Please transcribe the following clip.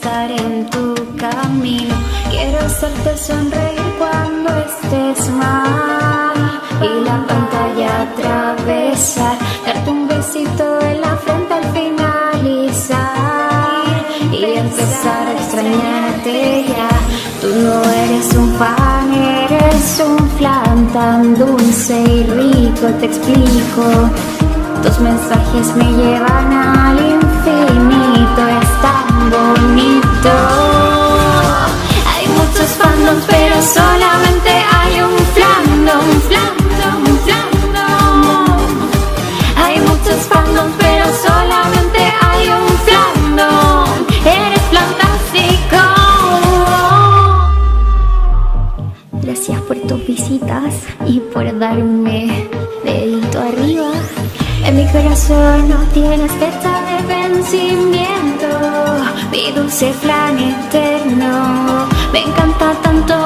estar en tu camino. Quiero hacerte sonreír cuando estés mal y la pantalla atravesar, darte un besito en la frente al finalizar y empezar a extrañarte ya. Tú no eres un pan, eres un flan tan dulce y rico, te explico. Tus mensajes me llevan al infinito, es tan bonito. Hay muchos fandoms, pero solamente hay un flandom, flandom, flandom. Hay muchos fandoms, pero solamente hay un flandom. Eres fantástico. Gracias por tus visitas y por darme dedito arriba. En mi corazón no tienes fecha de vencimiento, mi dulce flan eterno. Me encanta tanto